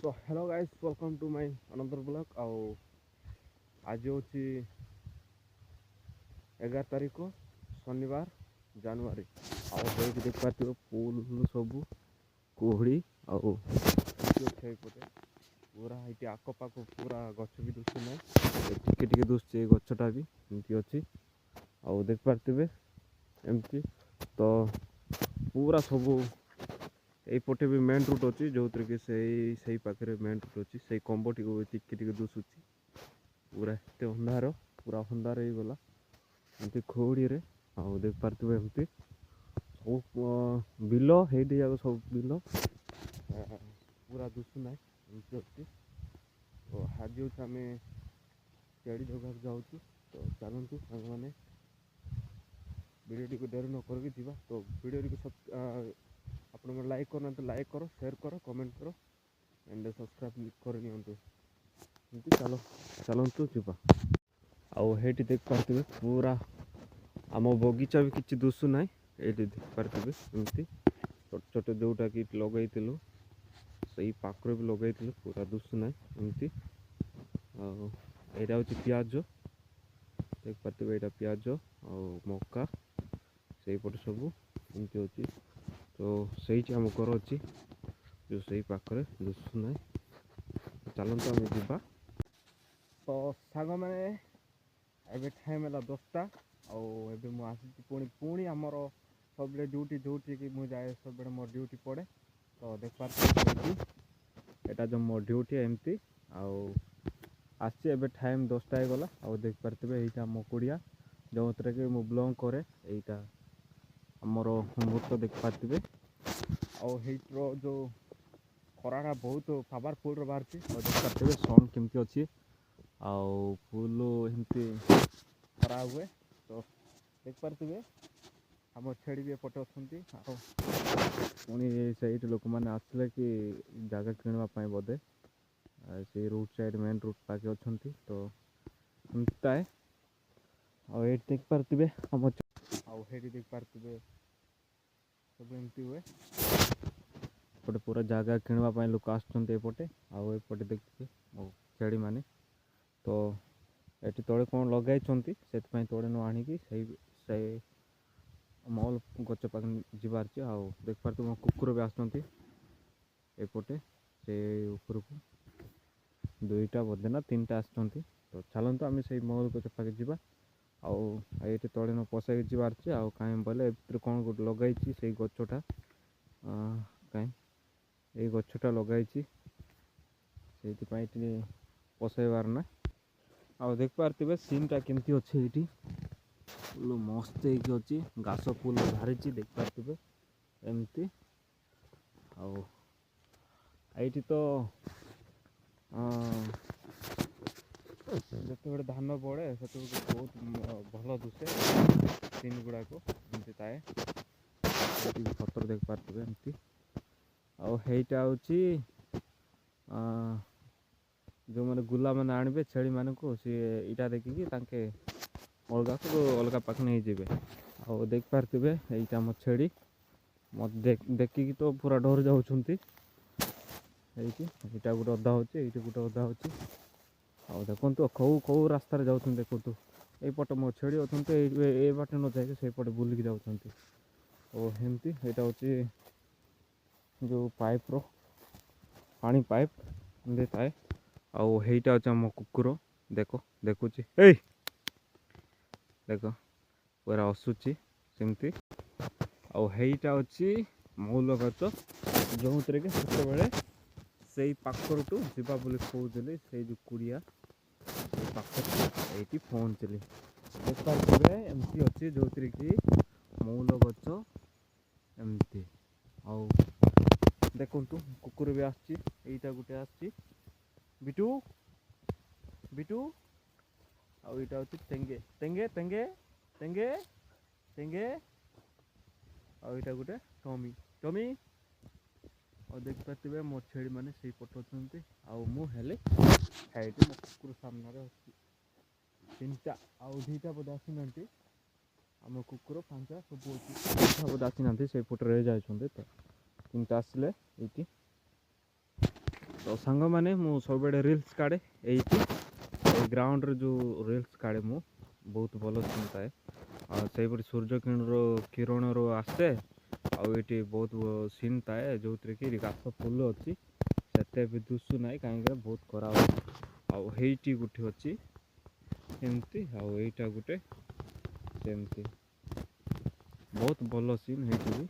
तो hello guys welcome to my another blog आउ आज होची 11 तारीख शनिवार जनवरी आउ होई देख पाते पुल सब कुहड़ी आउ पटे पूरा ये आखपाख पूरा गछ भी दुसु ना टिके दुसुचे गछटा भी एमती अच्छी आउ देख पारे एमती तो पूरा सबू एपटे भी मेन रूट अच्छी जो कि से पाखे मेन रूट अच्छी से कंबटी को टिके दुसुची पूरा एत अंधार पूरा अंधार हो गला एमती खोड़ी रे आउ देख पारे एमती सब बिल है जाक सब बिल पूरा दुसुना एमती अच्छी तो आज हूँ आम चेड़ी जगह जाऊँ तो चलतु सांग मैंने वीडियो को देरी न करके जीवा तो वीडियो को आप लाइक करना तो लाइक करो शेयर करो कमेंट करो एंड सब्सक्राइब करनी चलो चलतु जीवा आउ हेटी देख पारे पूरा आम बगीचा भी किसी दुसु ना ये देख पारे एमती छोट छोट जोटा कि लगे से पाखरे भी लगे पूरा दुसु ना एमती यहाँ हूँ पियाज देख पारे यहाँ पियाज आ मक्का से पटे सब एमती अच्छी तो सही आम घर अच्छी जो सही पाखे दुसु ना चलते आम जा तो सांग मैंने एबे टाइम है 10टा आबे मुझे पुणी पुणी आमर सब ड्यूटी जो कि मुझे जाए सब मोर ड्यूटी पड़े तो देख पारे यहाँ जो मोर ड्यूटी एमती आसी एबे टाइम 10टा हो गला आ देख पारे यहाँ मो कुड़िया जो कि मु बिलंग करे यहाँ आमर मृत देख पारे आर जो खराटा बहुत पावरफुल बाहर देख पारे सन केमती अच्छी आउ फुल एमती खरा हुए तो देख पारे आम छेड़ी भी एपटे अच्छा पुणी से लोक मैंने आसले कि जगह किणवाई बोधे से रोड साइड मेन रोड पाके अच्छा तो एमती है आठ देख पारे आम आठ देख पारे सब एमती हुए एपटे पूरा जगह किणवाई लोक आसपटे आउटे देखिए छेड़ी मैंने तो ये तले कौन लगे से तले न आणिकी से मॉल गच पाख जीवार देख पारे मो कुकुर भी आसपटे से ऊपर को दुईटा बोधे ना 3टा आसुँच तो चलते आम से मॉल गच पाखे जा ये तले न पशा जीवार कहीं बोले कौन गोटे लगे से गचटा कहीं ये गचटा लगे से पशेबार ना आ देख पारे सीनटा केमती अच्छे ये मस्त अच्छी घास फुल बाहरी देख पारे एमती आईटी तो जो धान पड़े से बहुत भल दुसे सीन गुड़ाक एमती थाए सतर देख पारे एमती आईटा हूँ जो मैंने गुला मैंने आणवे छेड़ी मान को सी इटा देखिकी अलग को अलग पाख नहीं जी आ देख पारे यहाँ मो छेड़ी मत देखिकी तो पूरा डर जाऊँगी यहाँ गोटे अधा होचे ये गोटे अधा होची आ देखो कौ कौ रास्तार जाऊँ देखो यपट मो छेड़ी अच्छा ये बाटे न जाए से पटे बुलिकी जाऊँगी और एमती यहाँ हूँ जो पाइप रो पानी पाइप एमती थाए आईटा अच्छे मो कुकुर देख देखुची देख पूरा आसुची सेमती आईटा अच्छी मौल गच जो कि से से पाखर टू जीवा बोली कहते से जो कुड़िया पाखर ये पहुँचली देख पारे एमती अच्छी जो कि मौल गच एमती देखु कुकुर भी आईटा गोटे आसी बिटू बिटू आईटा हूँ टेंगे टेंगे टेंगे टेंगे टेंगे आईटा गोटे टमी टमी और देख पारे मो छेड़ी मैंने से पट अच्छा मुझे मो कुकुर सामने अच्छी 3टा आउ 2टा बोधे आसी ना आम कुकुर 5टा सब अच्छी बोधे आसी ना से पटे रही जाए तो 3टा आसिले ये तो ସାଙ୍ଗମାନେ ମୁଁ ସବୁବେଳେ ରିଲ୍ସ କାଢ଼େ ଏଇଠି ଏଇ ଗ୍ରାଉଣ୍ଡରେ ଯେଉଁ ରିଲ୍ସ କାଢ଼େ ମୁଁ ବହୁତ ଭଲ ସିନ୍ ଥାଏ ଆଉ ସେଇପରି କିରଣରୁ ଆସେ ଆଉ ଏଇଠି ବହୁତ ସିନ୍ ଥାଏ ଯେଉଁଥିରେ କି ଘାସ ଫୁଲ ଅଛି ସେତେ ବି ଦୁଶୁ ନାହିଁ କାହିଁକିନା ବହୁତ ଖରା ହେଉଛି ଆଉ ହେଇଟି ଗୋଟେ ଅଛି ଏମିତି ଆଉ ଏଇଟା ଗୋଟେ ସେମିତି ବହୁତ ଭଲ ସିନ୍ ହେଇଛି ବି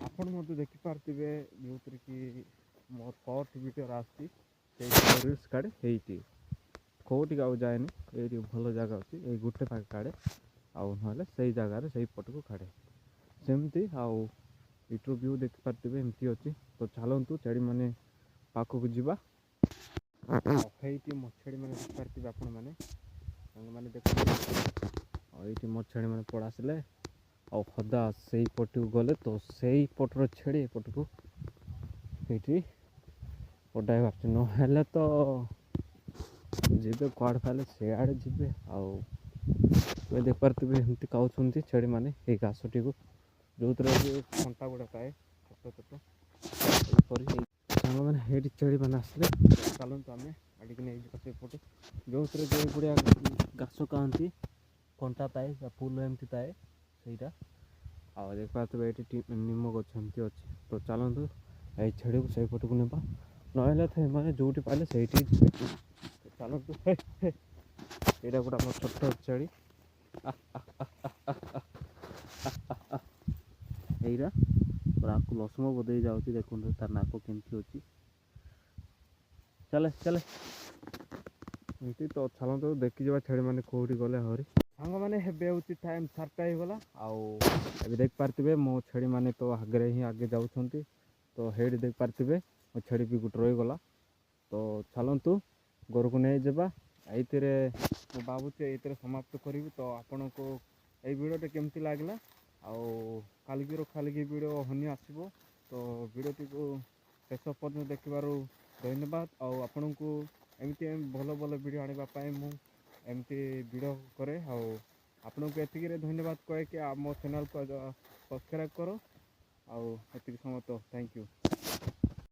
ଆପଣ ମଧ୍ୟ ଦେଖିପାରୁଥିବେ ଯେଉଁଥିରେ କି ମୋର ସର୍ଟ ଭିଡ଼ିଓରେ ଆସିଛି ସେଇଠି ରିଲ୍ସ କାଢ଼େ ହେଇଠି କେଉଁଠିକି ଆଉ ଯାଏନି ଏଇଠି ଭଲ ଜାଗା ଅଛି ଏଇ ଗୋଟେ ପାଖେ କାଢ଼େ ଆଉ ନହେଲେ ସେଇ ଜାଗାରେ ସେଇ ପଟକୁ କାଢ଼େ ସେମିତି ଆଉ ଏଇଠୁ ଭିଉ ଦେଖିପାରୁଥିବେ ଏମିତି ଅଛି ତ ଚାଲନ୍ତୁ ଛେଳିମାନେ ପାଖକୁ ଯିବା ଆଉ ହେଇଠି ମୋ ଛେଳିମାନେ ଦେଖିପାରୁଥିବେ ଆପଣମାନେ ସାଙ୍ଗମାନେ ଦେଖନ୍ତୁ ଆଉ ଏଇଠି ମୋ ଛେଳିମାନେ ପଳା ଆସିଲେ ଆଉ ହଦା ସେଇ ପଟକୁ ଗଲେ ତ ସେଇ ପଟର ଛେଳି ଏପଟକୁ ଏଇଠି ପଦାଇ ବାହାରୁଛି ନହେଲେ ତ ଯିବେ କୁଆଡ଼େ ପାଇଲେ ସେଆଡ଼େ ଯିବେ ଆଉ ତୁମେ ଦେଖିପାରୁଥିବେ ଏମିତି ଖାଉଛନ୍ତି ଛେଳିମାନେ ଏଇ ଘାସଟିକୁ ଯେଉଁଥିରେ କି କଣ୍ଟା ଗୁଡ଼ା ଥାଏ ଛୋଟ ଛୋଟ ଏହିପରି ସାଙ୍ଗମାନେ ଏଇଠି ଛେଳିମାନେ ଆସିଲେ ଚାଲନ୍ତୁ ଆମେ ଆଡ଼ିକି ନେଇଯିବା ସେପଟେ ଯେଉଁଥିରେ ଯେଉଁ ଭଳିଆ ଘାସ ଖାଆନ୍ତି କଣ୍ଟା ଥାଏ ବା ଫୁଲ ଏମିତି ଥାଏ ସେଇଟା ଆଉ ଦେଖିପାରୁଥିବେ ଏଇଠି ନିମ ଗଛ ଏମିତି ଅଛି ତ ଚାଲନ୍ତୁ ଏଇ ଛେଳିକୁ ସେଇପଟକୁ ନେବା ନହେଲେ ତ ଏମାନେ ଯେଉଁଠି ପାଇଲେ ସେଇଠି ଯିବେ ଚାଲନ୍ତୁ ଏଇଟା ଗୋଟେ ଆମର ଛୋଟ ଛେଳି ଏଇଟା ପୁରାକୁ ଲକ୍ଷ୍ମ ବଦେଇ ଯାଉଛି ଦେଖନ୍ତୁ ତାର ନାକ କେମିତି ଅଛି ଚାଲେ ଚାଲେ ଏମିତି ତ ଚାଲନ୍ତୁ ଦେଖିଯିବା ଛେଳିମାନେ କେଉଁଠି ଗଲେ ଆହୁରି ସାଙ୍ଗମାନେ ଏବେ ହେଉଛି ଟାଇମ୍ 4ଟା ହେଇଗଲା ଆଉ ଏବେ ଦେଖିପାରୁଥିବେ ମୋ ଛେଳିମାନେ ତ ଆଗରେ ହିଁ ଆଗେ ଯାଉଛନ୍ତି ତ ହେଇଠି ଦେଖିପାରୁଥିବେ ମୋ ଛେଳି ବି ଗୋଟେ ରହିଗଲା ତ ଚାଲନ୍ତୁ ଘରକୁ ନେଇଯିବା ଏଇଥିରେ ମୁଁ ଭାବୁଛି ଏଇଥିରେ ସମାପ୍ତ କରିବି ତ ଆପଣଙ୍କୁ ଏଇ ଭିଡ଼ିଓଟା କେମିତି ଲାଗିଲା ଆଉ କାଲିକି ଭିଡ଼ିଓ ହନି ଆସିବ ତ ଭିଡ଼ିଓଟିକୁ ଶେଷ ପର୍ଯ୍ୟନ୍ତ ଦେଖିବାରୁ ଧନ୍ୟବାଦ ଆଉ ଆପଣଙ୍କୁ ଏମିତି ଭଲ ଭଲ ଭିଡ଼ିଓ ଆଣିବା ପାଇଁ ମୁଁ ଏମିତି ଭିଡ଼ିଓ କରେ ଆଉ ଆପଣଙ୍କୁ ଏତିକିରେ ଧନ୍ୟବାଦ କହେ କି ଆମ ଚ୍ୟାନେଲକୁ ସବସ୍କ୍ରାଇବ୍ କର ଆଉ ଏତିକି ସମୟ ତ ଥ୍ୟାଙ୍କ ୟୁ।